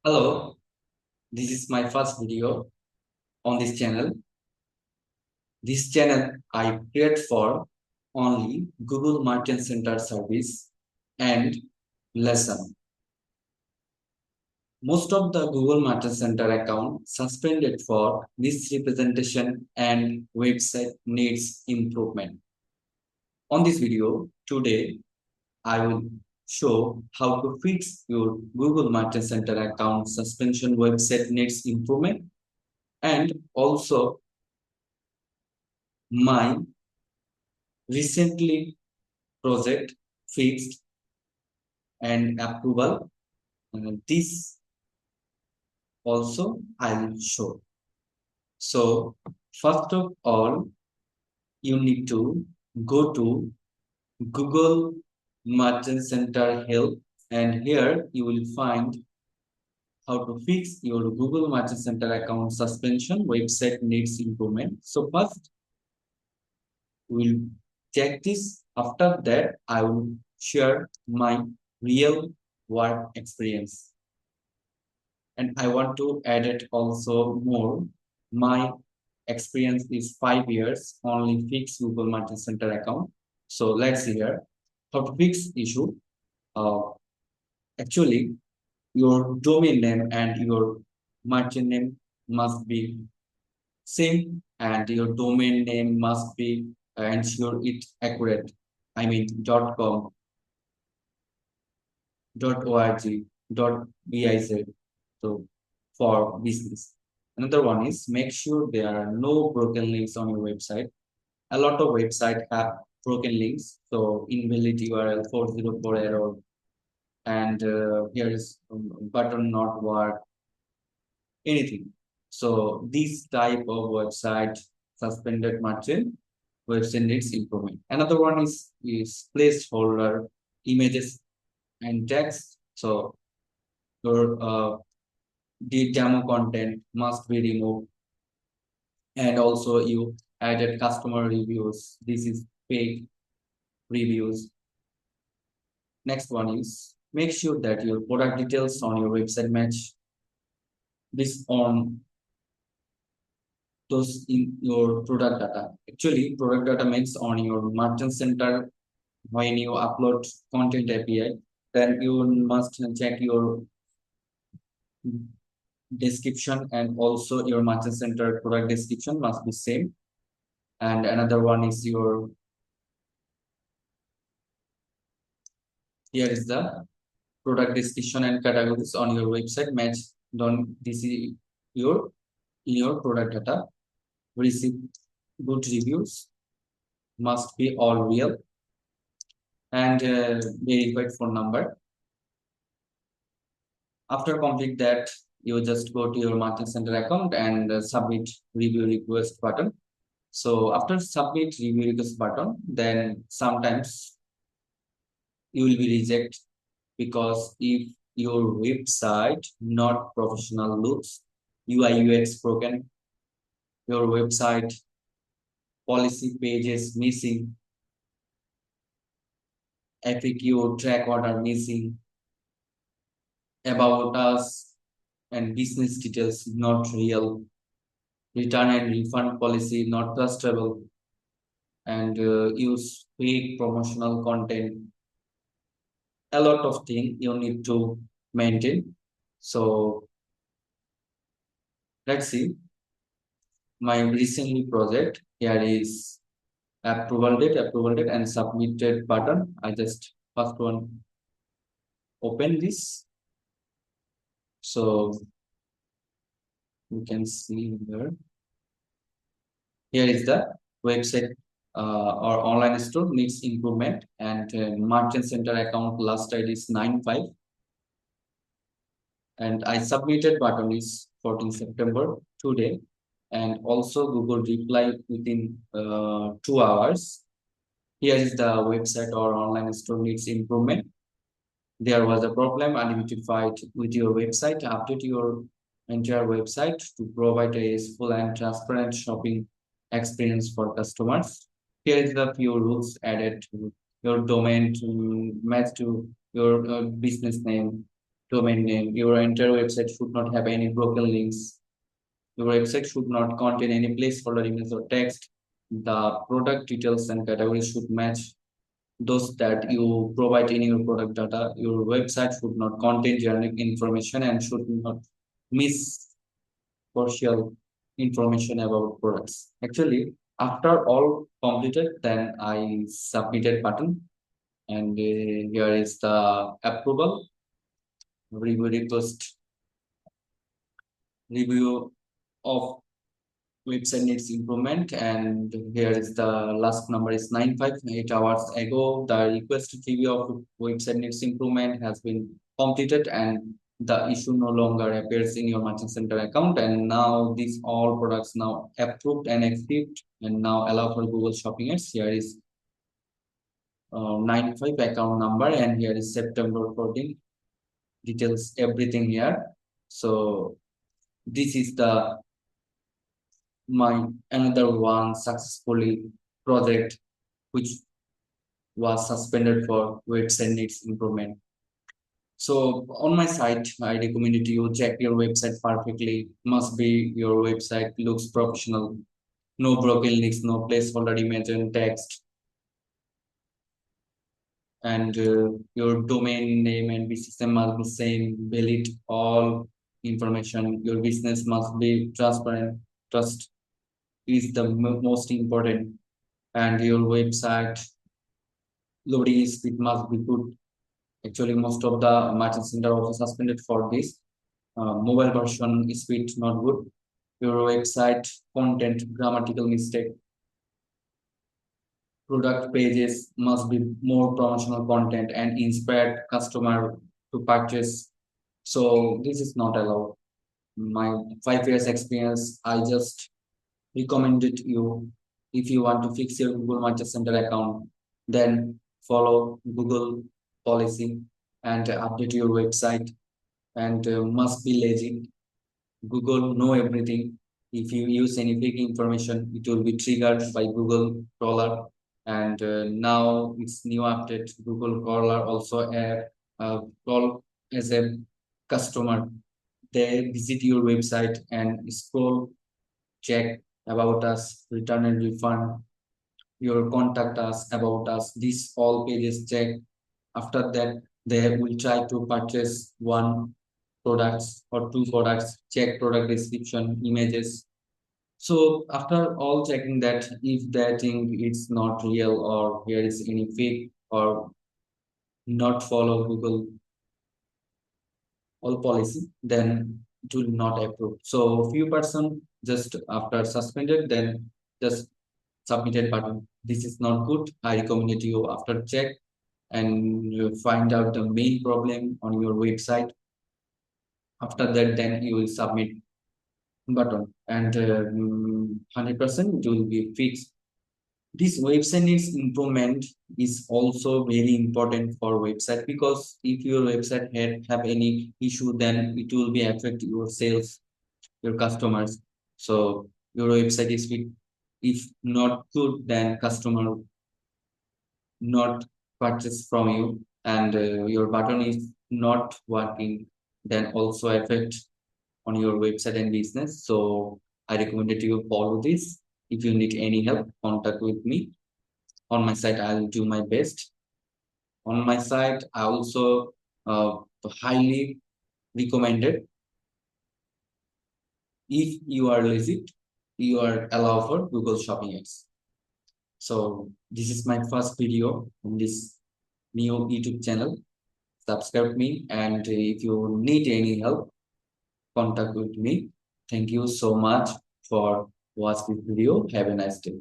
Hello, this is my first video on this channel. This channel I create for only Google Merchant Center service and lesson. Most of the Google Merchant Center account suspended for misrepresentation and website needs improvement. On this video today, I will show how to fix your Google Merchant Center account suspension website needs improvement and also my recently project fixed and approval. This also I'll show. So first of all, you need to go to Google Merchant Center Help, and here you will find how to fix your Google Merchant Center account suspension website needs improvement. So first we'll check this. After that, I will share my real work experience. And I want to add it also more. My experience is 5 years, only fix Google Merchant Center account. So let's see here how to fix issue. Uh, Actually, your domain name and your merchant name must be same, and your domain name must be ensure it accurate. I mean .com, .org, .biz. So for business. Another one is make sure there are no broken links on your website. A lot of websites have broken links. So invalid URL 404 error, and here is button not work, anything. So this type of website suspended merchant website needs improvement. Another one is placeholder images and text. So your the demo content must be removed, and also you added customer reviews. This is fake reviews. Next one is make sure that your product details on your website match this on those in your product data. Actually, product data means on your merchant center. When you upload content API, then you must check your description, and also your merchant center product description must be same. And another one is your, here is the product description and categories on your website match. Don't this is your in your product data. Receive good reviews must be all real, and verified phone number. After complete that, you just go to your merchant center account and submit review request button. So after submit review request button, then sometimes you will be rejected, because if your website not professional looks, UI UX broken, your website policy pages missing, FAQ track order missing, about us and business details not real, return and refund policy not trustable, and use fake promotional content. A lot of things you need to maintain. So let's see my recently project. Here is approval date and submitted button. I just first one open this. So you can see here. Here is the website or online store needs improvement, and merchant center account last ID is 95, and I submitted button is 14 September today, and also Google reply within 2 hours. Here is the website or online store needs improvement. There was a problem identified with your website. Update your entire website to provide a useful and transparent shopping experience for customers. Here is the few rules added to your domain to match to your business name, domain name. Your entire website should not have any broken links. Your website should not contain any placeholder image or text. The product details and categories should match those that you provide in your product data. Your website should not contain generic information and should not miss partial information about products. Actually, after all completed, then I submitted button and here is the approval review request review of website needs improvement, and here is the last number is 958 hours ago the requested review of website needs improvement has been completed and the issue no longer appears in your merchant center account, and now these all products now approved and active and now allow for Google Shopping ads. Here is 95 account number and here is September 14 details everything here. So this is the my another one successfully project which was suspended for website needs improvement. So on my site, I recommend it to you check your website perfectly. Must be your website looks professional. No broken links, no placeholder image and text, and your domain name and business name must be same, valid, all information. Your business must be transparent. Trust is the most important, and your website loading speed must be good. Actually, most of the merchant center also suspended for this. Mobile version speed not good. Your website content grammatical mistake. Product pages must be more promotional content and inspire customer to purchase. So this is not allowed. My 5 years experience, I just recommended you if you want to fix your Google Merchant Center account, then follow Google policy and update your website and must be lazy. Google know everything. If you use any fake information, it will be triggered by Google crawler. And now it's new update. Google crawler also call as a customer. They visit your website and scroll, check about us, return and refund, your contact us, about us. These all pages check. After that, they will try to purchase one products or two products, check product description, images. So after all checking that, if that thing is not real or here is any fake or not follow Google all policy, then it will not approve. So few person just after suspended, then just submitted button. This is not good. I recommend you after check and you find out the main problem on your website. After that, then you will submit button and 100% it will be fixed. This website needs improvement is also very important for website because if your website have any issue, then it will be affect your sales, your customers. So your website is fit. If not good, then customer not purchase from you, and your button is not working, then also affect on your website and business. So I recommended you follow this. If you need any help, contact with me. On my site, I'll do my best. On my site, I also highly recommended if you are lazy, you are allowed for Google Shopping ads. So this is my first video on this new YouTube channel. Subscribe me, and if you need any help, contact with me. Thank you so much for watching this video. Have a nice day.